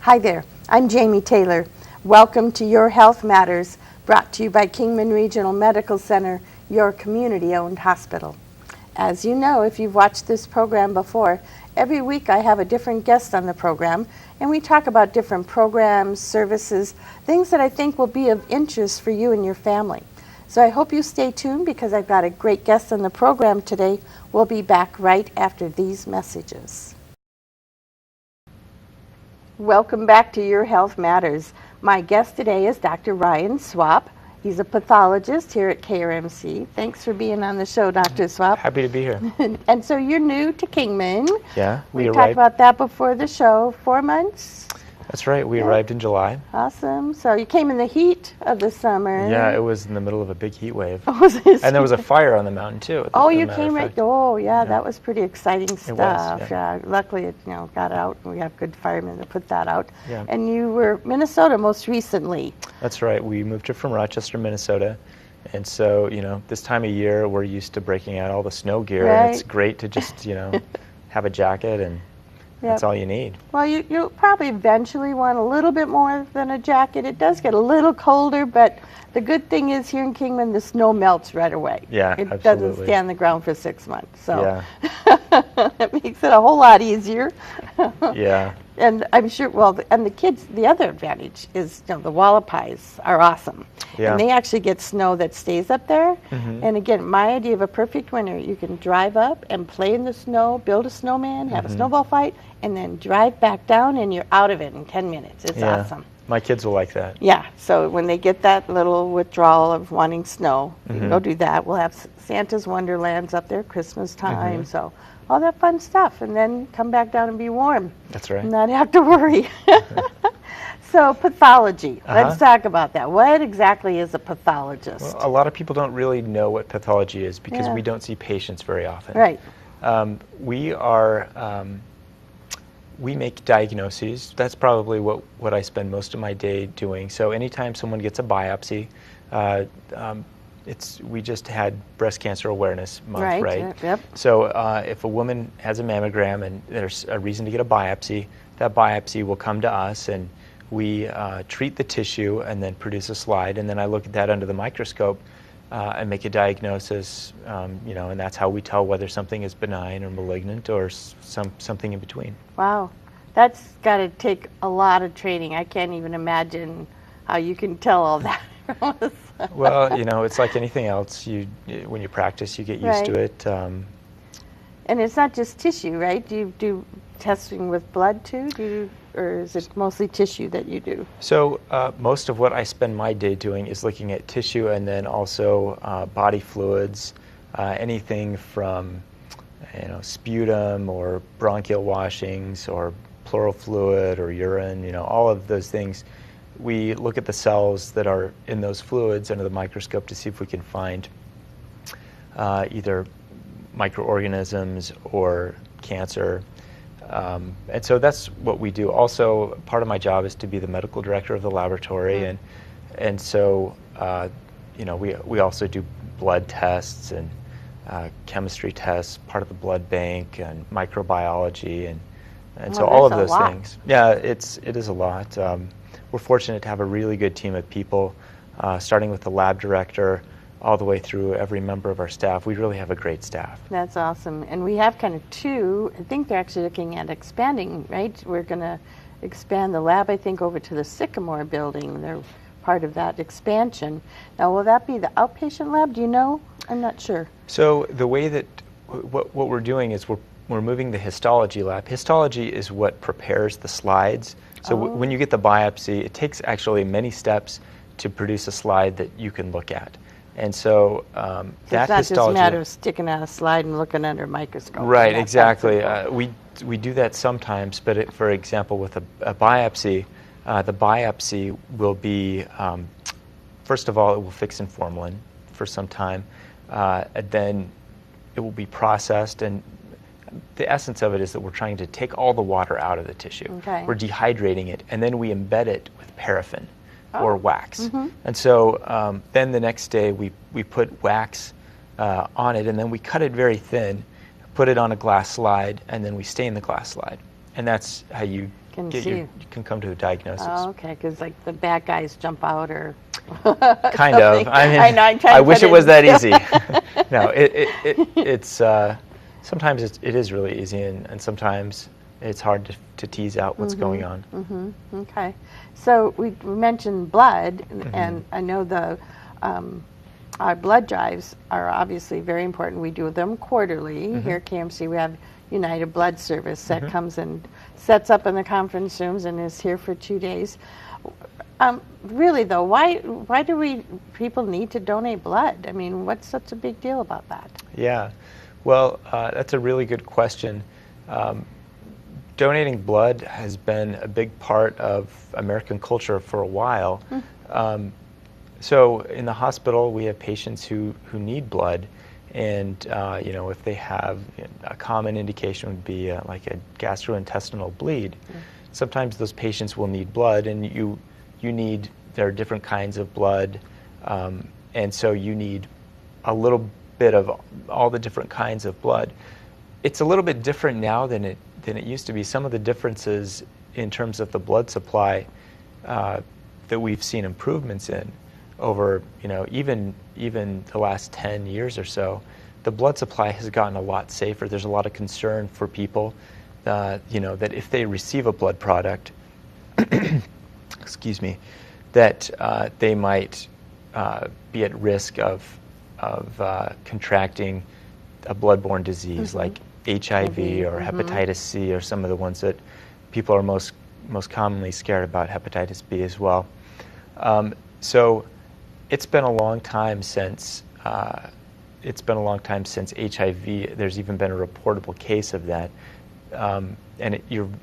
Hi there, I'm Jamie Taylor. Welcome to Your Health Matters, brought to you by Kingman Regional Medical Center, your community-owned hospital. As you know, if you've watched this program before, every week I have a different guest on the program, and we talk about different programs, services, things that I think will be of interest for you and your family. So I hope you stay tuned because I've got a great guest on the program today. We'll be back right after these messages. Welcome back to Your Health Matters. My guest today is Dr. Ryan Swapp. He's a pathologist here at KRMC. Thanks for being on the show, Dr. Swapp. Happy to be here. And so you're new to Kingman. Yeah, we talked about that before the show. 4 months? That's right. We arrived in July. Awesome. So you came in the heat of the summer. Yeah, it was in the middle of a big heat wave. Oh, and there was a fire on the mountain too. Oh, you came right. Oh, yeah, that was pretty exciting stuff. It was, yeah. Luckily, it got out, and we have good firemen to put that out. Yeah. And you were Minnesota most recently. That's right. We moved from Rochester, Minnesota. And so, this time of year, we're used to breaking out all the snow gear, right. And it's great to just, have a jacket, and that's all you need. Well, you'll probably eventually want a little bit more than a jacket. It does get a little colder, but the good thing is here in Kingman, the snow melts right away. Yeah, it absolutely. doesn't stay on the ground for 6 months. So it makes it a whole lot easier. Yeah. And I'm sure, and the kids, the other advantage is, the Wallapies are awesome. Yeah. And they actually get snow that stays up there. Mm-hmm. And again, my idea of a perfect winter, you can drive up and play in the snow, build a snowman, have a snowball fight, and then drive back down, and you're out of it in 10 minutes. It's awesome. My kids will like that. Yeah, so when they get that little withdrawal of wanting snow, you can go do that. We'll have Santa's Wonderlands up there, Christmas time, so all that fun stuff, and then come back down and be warm. That's right. And not have to worry. So pathology, let's talk about that. What exactly is a pathologist? Well, a lot of people don't really know what pathology is because we don't see patients very often. Right. We make diagnoses. That's probably what I spend most of my day doing. So anytime someone gets a biopsy, we just had Breast Cancer Awareness Month, right? Yep. So if a woman has a mammogram and there's a reason to get a biopsy, that biopsy will come to us, and we treat the tissue and then produce a slide, and then I look at that under the microscope and make a diagnosis, and that's how we tell whether something is benign or malignant or something in between. Wow, that's got to take a lot of training. I can't even imagine how you can tell all that. Well, it's like anything else. When you practice, you get used to it. And it's not just tissue, right? Do you do testing with blood too? Or is it mostly tissue that you do? So most of what I spend my day doing is looking at tissue, and then also body fluids, anything from sputum or bronchial washings or pleural fluid or urine, all of those things. We look at the cells that are in those fluids under the microscope to see if we can find either microorganisms or cancer. And so that's what we do. Also, part of my job is to be the medical director of the laboratory, and so we also do blood tests and chemistry tests, part of the blood bank, and microbiology, and so all of those things. Yeah, it is a lot. We're fortunate to have a really good team of people, starting with the lab director, all the way through every member of our staff. We really have a great staff. That's awesome. And we have kind of two, I think they're actually looking at expanding, right? We're going to expand the lab, I think, over to the Sycamore building. They're part of that expansion. Now, will that be the outpatient lab? Do you know? I'm not sure. So the way that, what we're doing is we're moving the histology lab. Histology is what prepares the slides. So when you get the biopsy, it takes actually many steps to produce a slide that you can look at. And so that it's not histology, just a matter of sticking out a slide and looking under a microscope. Right, exactly. We do that sometimes, but for example, with a biopsy, the biopsy will be, first of all, it will fix in formalin for some time, and then it will be processed, and the essence of it is that we're trying to take all the water out of the tissue. Okay. We're dehydrating it, and then we embed it with paraffin or wax. And so then the next day we put wax on it, and then we cut it very thin, put it on a glass slide, and then we stain the glass slide. And that's how you Can get see. you can come to a diagnosis. Oh, okay, because like the bad guys jump out or Kind of. something. I mean, I know, I'm trying I to wish put it was in- that easy. No, it's sometimes it is really easy, and sometimes it's hard to tease out what's going on. Okay, so we mentioned blood, Mm-hmm. and I know our blood drives are obviously very important. We do them quarterly. Mm-hmm. Here at KMC, we have United Blood Service that comes and sets up in the conference rooms and is here for 2 days. Really though, why do people need to donate blood? I mean, what's such a big deal about that? Yeah, well, that's a really good question. Donating blood has been a big part of American culture for a while. So in the hospital, we have patients who need blood, and if they have a common indication would be like a gastrointestinal bleed. Sometimes those patients will need blood, and there are different kinds of blood, and so you need a little bit of all the different kinds of blood. It's a little bit different now than it used to be. Some of the differences in terms of the blood supply that we've seen improvements in over even the last 10 years or so, the blood supply has gotten a lot safer. There's a lot of concern for people that if they receive a blood product, excuse me, that they might be at risk of contracting a bloodborne disease like HIV or hepatitis C, or some of the ones that people are most commonly scared about, hepatitis B as well. So it's been a long time since HIV. There's even been a reportable case of that, and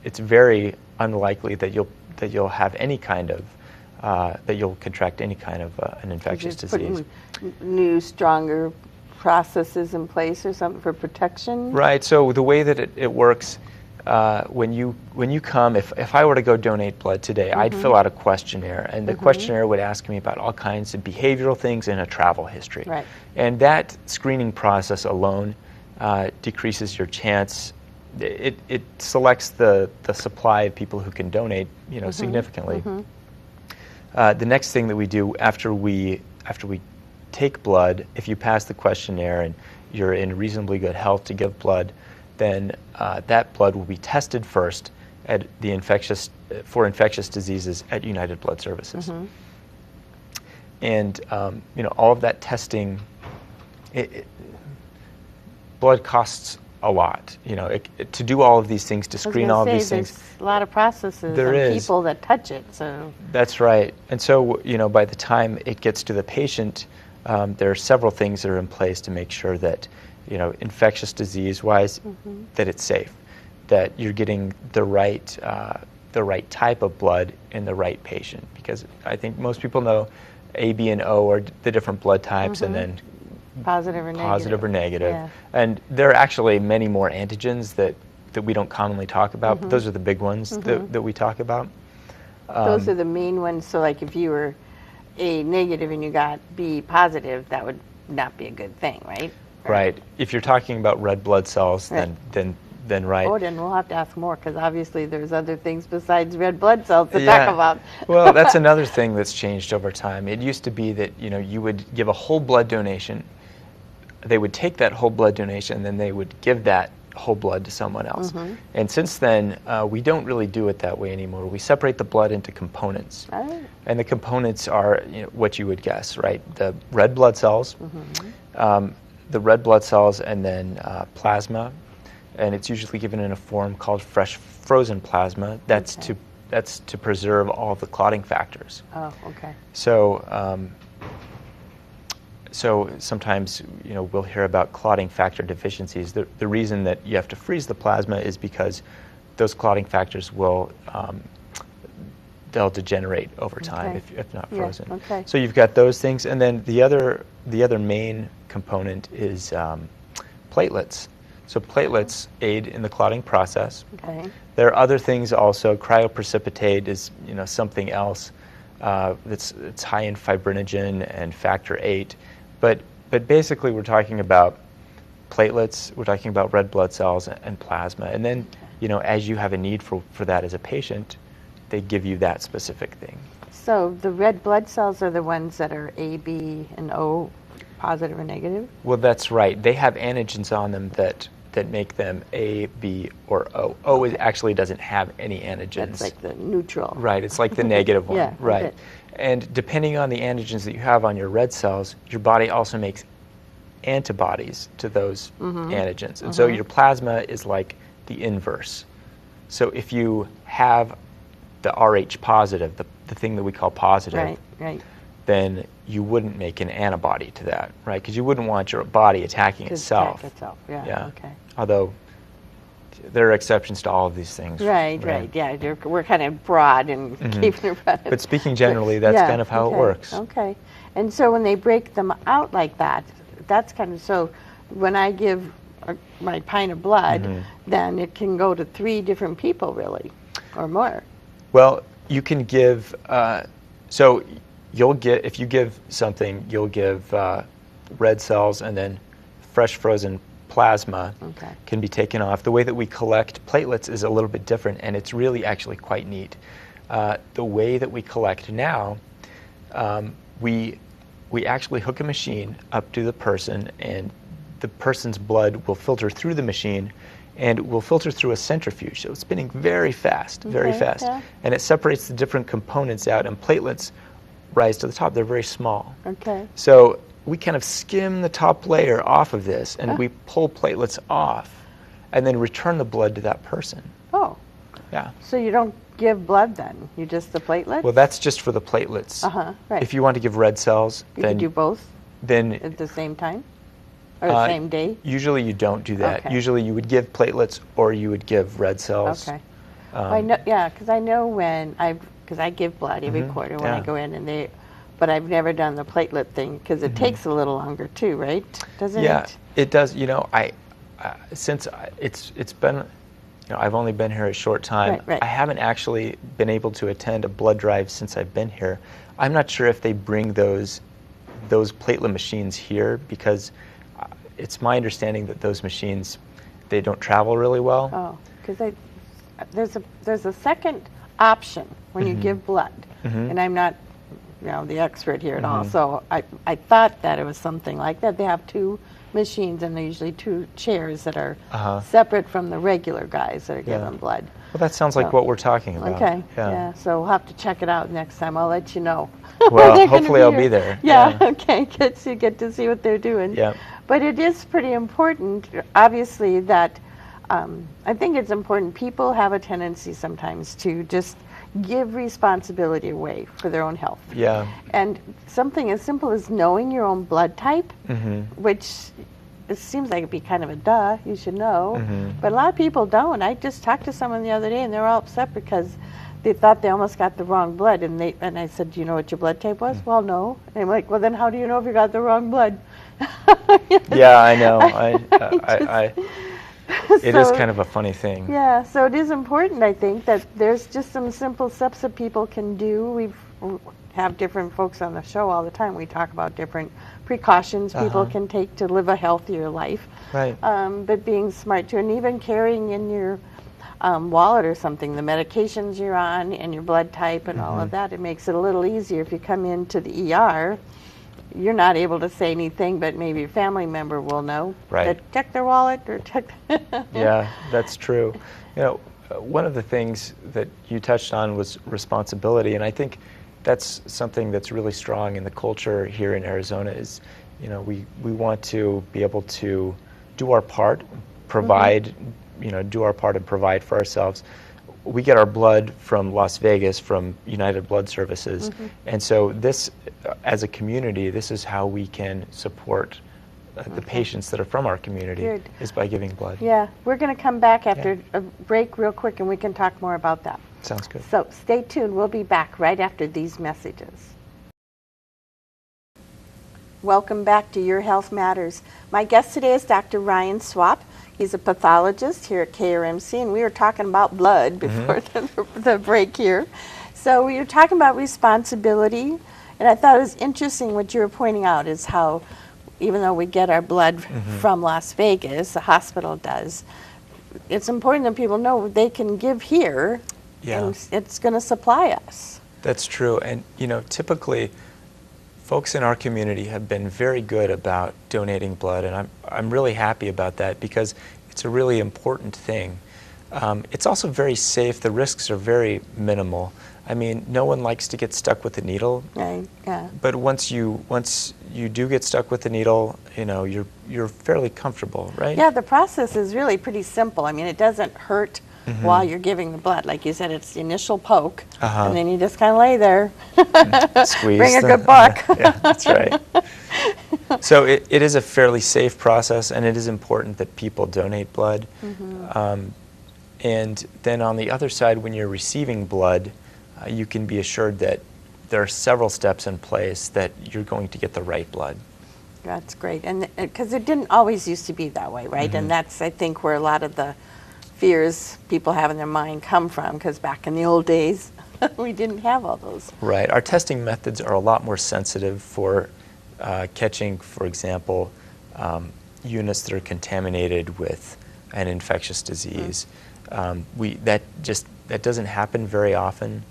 it's very unlikely that you'll have any kind of that you'll contract any kind of an infectious disease. New, stronger processes in place or something for protection? Right. So the way that it works, when you come, if I were to go donate blood today, I'd fill out a questionnaire, and the questionnaire would ask me about all kinds of behavioral things and a travel history. Right. And that screening process alone decreases your chance. It selects the supply of people who can donate, significantly. The next thing that we do after we take blood, if you pass the questionnaire and you're in reasonably good health to give blood, then that blood will be tested first at for infectious diseases at United Blood Services. And all of that testing, blood costs a lot. To do all of these things, to screen all of these things. There's a lot of processes There and is. people that touch it. So That's right. And so, by the time it gets to the patient, there are several things that are in place to make sure that, infectious disease-wise, that it's safe, that you're getting the right type of blood in the right patient. Because I think most people know A, B, and O are the different blood types, and then positive or negative. Yeah. And there are actually many more antigens that we don't commonly talk about, but those are the big ones that we talk about. Those are the main ones. So like if you were A negative and you got B positive, that would not be a good thing, right? Right. If you're talking about red blood cells, Right. then right. Oh, then we'll have to ask more, because obviously there's other things besides red blood cells to talk about. Well, that's another thing that's changed over time. It used to be that you would give a whole blood donation. They would take that whole blood donation, and then they would give that whole blood to someone else. And since then, we don't really do it that way anymore. We separate the blood into components. Oh. And the components are what you would guess, right? The red blood cells, and then plasma. And it's usually given in a form called fresh frozen plasma. That's to preserve all the clotting factors. Oh, okay. So sometimes we'll hear about clotting factor deficiencies. The reason that you have to freeze the plasma is because those clotting factors they'll degenerate over time if not frozen. Yeah, okay. So you've got those things, and then the other main component is platelets. So platelets aid in the clotting process. Okay. There are other things also. Cryoprecipitate is something else it's high in fibrinogen and factor VIII. But basically we're talking about platelets, we're talking about red blood cells and plasma. And then as you have a need for that as a patient, they give you that specific thing. So the red blood cells are the ones that are A, B, and O, positive and negative? Well, that's right. They have antigens on them that make them A, B, or O. O actually doesn't have any antigens. That's like the neutral. Right, it's like the negative one. Yeah, right. okay. And depending on the antigens that you have on your red cells, your body also makes antibodies to those antigens. And so your plasma is like the inverse. So if you have the Rh positive, the thing that we call positive, Right. then you wouldn't make an antibody to that, right? Because you wouldn't want your body attacking itself. Attack itself, yeah. Okay. Although there are exceptions to all of these things. Right. Yeah, we're kind of broad and keeping it broad. But speaking generally, that's kind of how it works. Okay. And so when they break them out like that, that's kind of, so when I give my pint of blood, then it can go to 3 different people, really, or more. Well, you can give, so you'll get, if you give something, you'll give red cells, and then fresh frozen plasma can be taken off. The way that we collect platelets is a little bit different, and it's really actually quite neat. The way that we collect now, we actually hook a machine up to the person, and the person's blood will filter through the machine, and will filter through a centrifuge. So it's spinning very fast, very fast. Yeah. And it separates the different components out, and platelets rise to the top. They're very small. Okay. So we kind of skim the top layer off of this, and we pull platelets off, and then return the blood to that person. Oh. Yeah. So you don't give blood then? You just the platelets? Well, that's just for the platelets. Right. If you want to give red cells, you then could do both then at the same time? Or the same day? Usually you don't do that. Okay. Usually you would give platelets or you would give red cells. Okay. I know, because I know when because I give blood every quarter when I go in, and but I've never done the platelet thing because it takes a little longer too, right? Doesn't it? Yeah, it does. Since it's been, I've only been here a short time. Right. I haven't actually been able to attend a blood drive since I've been here. I'm not sure if they bring those platelet machines here, because it's my understanding that those machines, they don't travel really well. Oh, because there's a second option when you give blood, and I'm not the expert here at all, so I thought that it was something like that. They have 2 machines, and they're usually 2 chairs that are separate from the regular guys that are giving blood. Well, that sounds like what we're talking about. Okay, yeah, so we'll have to check it out next time. I'll let you know. Well, hopefully I'll be there. Yeah, okay, good, so you get to see what they're doing. Yeah. But it is pretty important, obviously, that I think it's important. People have a tendency sometimes to just give responsibility away for their own health. Yeah. And something as simple as knowing your own blood type, which it seems like it'd be kind of a duh, you should know, but a lot of people don't. I just talked to someone the other day, and they were all upset because they thought they almost got the wrong blood, and I said, do you know what your blood type was? Well, no. And I'm like, well, then how do you know if you got the wrong blood? Yeah, I know. It is kind of a funny thing. Yeah, so it is important, I think, that there's just some simple steps that people can do. We have different folks on the show all the time. We talk about different precautions people can take to live a healthier life. Right. But being smart too, and even carrying in your wallet or something the medications you're on and your blood type and all of that. It makes it a little easier if you come into the ER. You're not able to say anything, but maybe a family member will know. Right. Check their wallet or check. Yeah, that's true. One of the things that you touched on was responsibility, and I think that's something that's really strong in the culture here in Arizona. Is we want to be able to do our part, provide, do our part and provide for ourselves. We get our blood from Las Vegas, from United Blood Services, and so this, as a community, this is how we can support the patients that are from our community. Good. Is by giving blood. Yeah, we're going to come back after a break real quick, and we can talk more about that. Sounds good. So stay tuned. We'll be back right after these messages. Welcome back to Your Health Matters. My guest today is Dr. Ryan Swapp. He's a pathologist here at KRMC, and we were talking about blood before the break here. So we were talking about responsibility, and I thought it was interesting what you were pointing out is how, even though we get our blood from Las Vegas, the hospital does, it's important that people know they can give here, Yeah. and it's going to supply us. That's true. And, typically, folks in our community have been very good about donating blood, and I'm really happy about that because it's a really important thing. It's also very safe. The risks are very minimal. I mean, no one likes to get stuck with a needle. Right, yeah. But once you do get stuck with the needle, you're fairly comfortable, right? Yeah, the process is really pretty simple. I mean, it doesn't hurt Mm-hmm. while you're giving the blood. Like you said, it's the initial poke, Uh-huh. and then you just kind of lay there. Squeeze. Bring a good book. Yeah, that's right. So it is a fairly safe process, and it is important that people donate blood. Mm-hmm. And then on the other side, when you're receiving blood, you can be assured that there are several steps in place that you're going to get the right blood. That's great. And because it didn't always used to be that way, right? Mm-hmm. And that's, I think, where a lot of the fears people have in their mind come from, because back in the old days, we didn't have all those. Right. Our testing methods are a lot more sensitive for catching, for example, units that are contaminated with an infectious disease. That doesn't happen very often,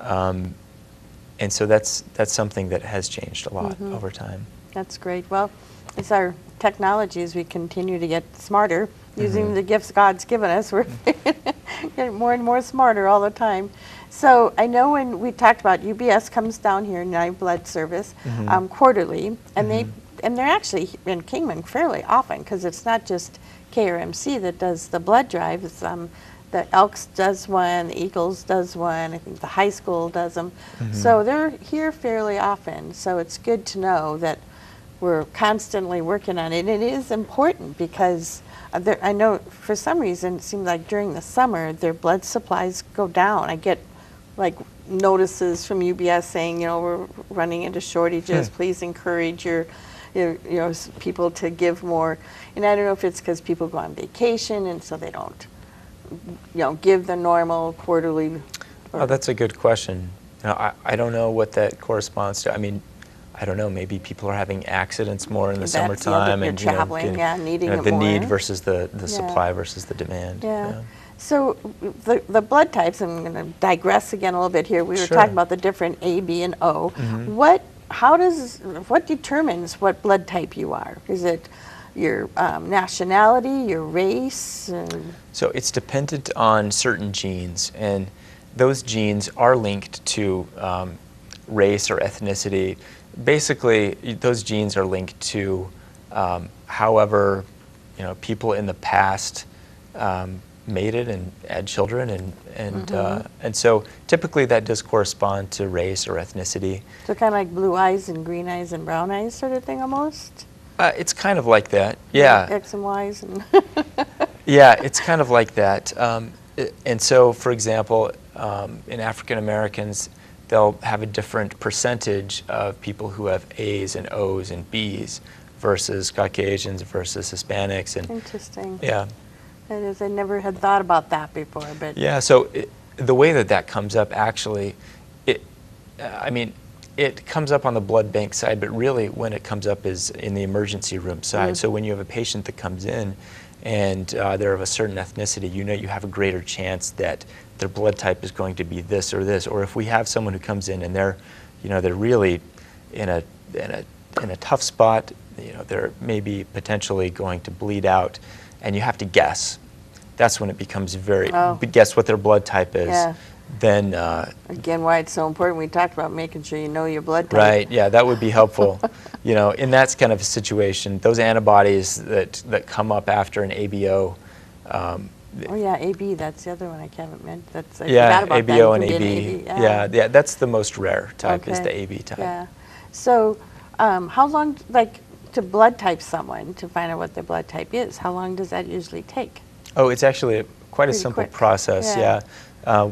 and so that's something that has changed a lot over time. That's great. Well, as our technology, as we continue to get smarter, using the gifts God's given us, we're getting more and more smarter all the time. So I know when we talked about UBS comes down here, United Blood Service, quarterly, and they're actually in Kingman fairly often, because it's not just KRMC that does the blood drive. It's, the Elks does one, the Eagles does one, I think the high school does them. So they're here fairly often. So it's good to know that we're constantly working on it. And it is important because I know for some reason it seems like during the summer their blood supplies go down. I get like notices from UBS saying, we're running into shortages. Please encourage your people to give more. And I don't know if it's because people go on vacation and so they don't give the normal quarterly. Oh, that's a good question. I don't know what that corresponds to. I mean, I don't know. Maybe people are having accidents more in the summertime, and traveling, needing it the more. need versus the supply versus the demand. Yeah. So the blood types. I'm going to digress again a little bit here. We were Sure. talking about the different A, B, and O. What determines what blood type you are? Is it your nationality, your race? So it's dependent on certain genes, and those genes are linked to race or ethnicity. Basically, those genes are linked to however people in the past mated and had children, and so typically that does correspond to race or ethnicity. So kind of like blue eyes and green eyes and brown eyes sort of thing almost? It's kind of like that, yeah. X and Y's and Yeah, it's kind of like that. And so, for example, in African Americans, they'll have a different percentage of people who have A's and O's and B's versus Caucasians versus Hispanics. And interesting. yeah. That is, I never had thought about that before, but Yeah, so the way that comes up actually, it comes up on the blood bank side, but really when it comes up is in the emergency room side. So when you have a patient that comes in and they're of a certain ethnicity, you have a greater chance that their blood type is going to be this or this. Or if we have someone who comes in and they're really in a tough spot, they're maybe potentially going to bleed out, and you have to guess. That's when it becomes guess what their blood type is. Yeah. Then again, why it's so important. We talked about making sure you know your blood type. right, yeah, that would be helpful. In that kind of a situation, those antibodies that come up after an ABO. Oh yeah, AB. That's the other one I haven't mentioned. I Yeah, forgot about ABO that. and You can AB. get AB. Yeah, that's the most rare type is Okay. the AB type. Yeah. So, how long, to blood type someone to find out what their blood type is? How long does that usually take? Oh, it's actually quite a Pretty simple quick. process. Yeah.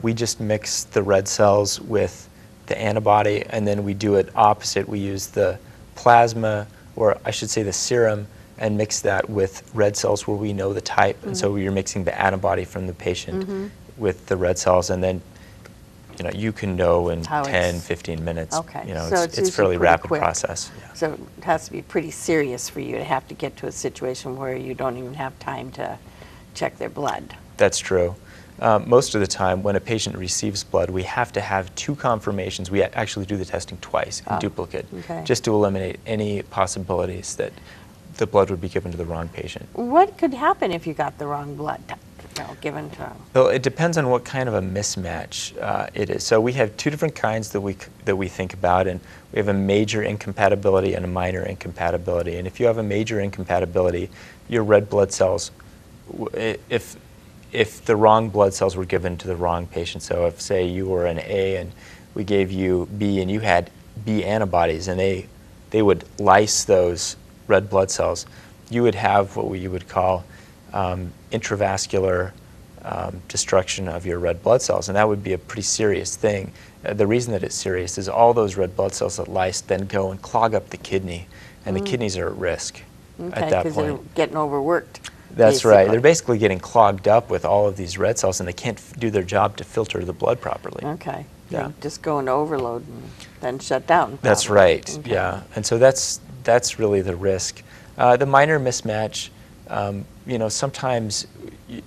We just mix the red cells with the antibody, and then we do it opposite. We use the plasma, or I should say the serum, and mix that with red cells where we know the type. And so you're mixing the antibody from the patient with the red cells, and then you can know in How 10, it's- 15 minutes. Okay. So It's it's usually fairly pretty rapid quick. process. Yeah. So it has to be pretty serious for you to have to get to a situation where you don't even have time to check their blood. That's true. Most of the time, when a patient receives blood, we have to have 2 confirmations. We actually do the testing twice in duplicate, okay. just to eliminate any possibilities that the blood would be given to the wrong patient. What could happen if you got the wrong blood given to them? Well, it depends on what kind of a mismatch it is. So we have 2 different kinds that we think about, and we have a major incompatibility and a minor incompatibility. And if you have a major incompatibility, your red blood cells, if the wrong blood cells were given to the wrong patient, so if, say, you were an A and we gave you B and you had B antibodies and they would lyse those red blood cells, you would have what you would call intravascular destruction of your red blood cells, and that would be a pretty serious thing. The reason that it's serious is all those red blood cells that lyse then go and clog up the kidney, and the kidneys are at risk at that point. Because they're getting overworked. That's basically. right. They're basically getting clogged up with all of these red cells, and they can't do their job to filter the blood properly. Okay. Yeah. They just go into overload and then shut down. That's probably. right. Okay. Yeah, and so that's really the risk. The minor mismatch, sometimes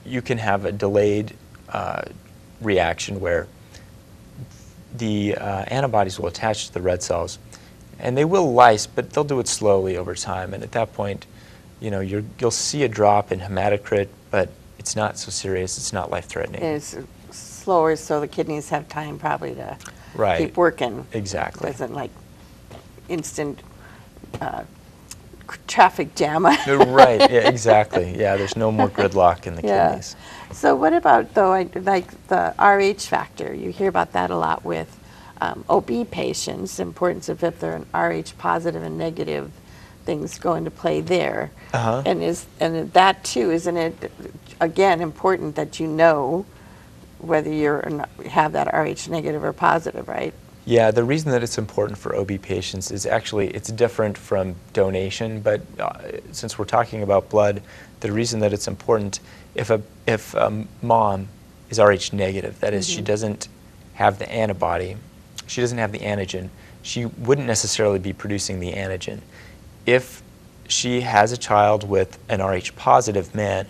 you can have a delayed reaction where the antibodies will attach to the red cells, and they will lyse, but they'll do it slowly over time. And at that point, you'll see a drop in hematocrit, but it's not so serious. It's not life-threatening. It's slower, so the kidneys have time probably to Right. keep working. Exactly. It doesn't like instant traffic jam. Right. Yeah, exactly. Yeah, there's no more gridlock in the kidneys. So what about, though, like the RH factor? You hear about that a lot with OB patients, the importance of if they're an RH positive and negative, things go into play there. Uh-huh. And that, too, isn't it, again, important that you know whether have that RH negative or positive, right? Yeah, the reason that it's important for OB patients is actually it's different from donation, but since we're talking about blood, the reason that it's important, if a mom is RH negative, that is, she doesn't have the antibody, she doesn't have the antigen, she wouldn't necessarily be producing the antigen. If she has a child with an RH positive man,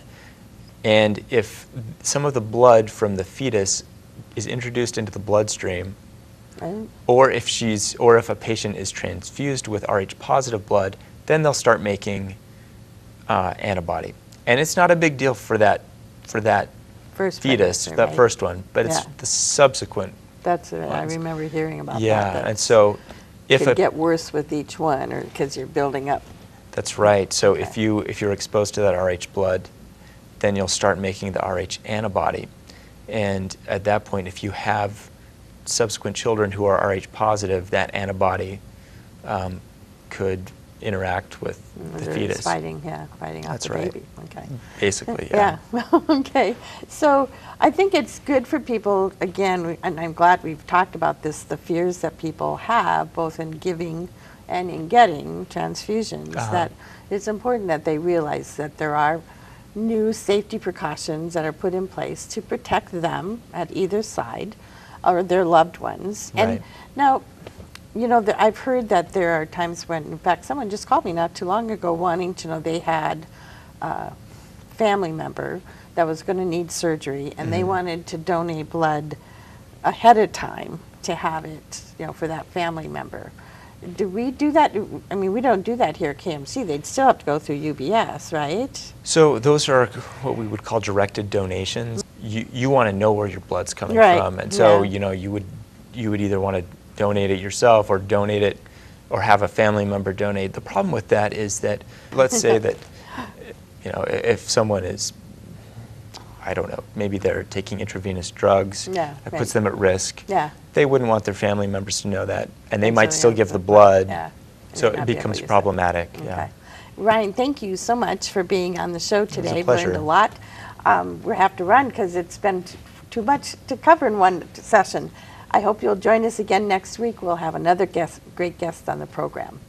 and if some of the blood from the fetus is introduced into the bloodstream, Right. or if a patient is transfused with RH positive blood, then they'll start making antibody. And it's not a big deal for that First fetus, pregnancy, that right? first one, but it's Yeah. the subsequent. That's it. I ones. remember hearing about Yeah, that. and so It if could get worse with each one, or because you're building up. that's right. So Okay. if you're exposed to that RH blood, then you'll start making the RH antibody, and at that point, if you have subsequent children who are RH positive, that antibody could interact with the They're fetus. fighting off That's the right. baby. Okay. Basically, yeah. Okay. So I think it's good for people, again, and I'm glad we've talked about this, the fears that people have, both in giving and in getting transfusions, that it's important that they realize that there are new safety precautions that are put in place to protect them at either side or their loved ones. Right. And now, I've heard that there are times when, in fact, someone just called me not too long ago wanting to know they had a family member that was going to need surgery, and they wanted to donate blood ahead of time to have it, for that family member. Do we do that? I mean, we don't do that here at KMC. They'd still have to go through UBS, right? So those are what we would call directed donations. You want to know where your blood's coming Right, from, and so yeah. you would either want to donate it yourself or donate it, or have a family member donate. The problem with that is that, let's say that if someone is, I don't know, maybe they're taking intravenous drugs, Yeah, that right. puts them at risk. Yeah. They wouldn't want their family members to know that, and they And might so still they give have the to- blood. yeah. And So not it be able to becomes use it. problematic. Okay. Yeah. Ryan, thank you so much for being on the show today. a We pleasure. learned a lot. We have to run because it's been too much to cover in one session. I hope you'll join us again next week. We'll have another great guest on the program.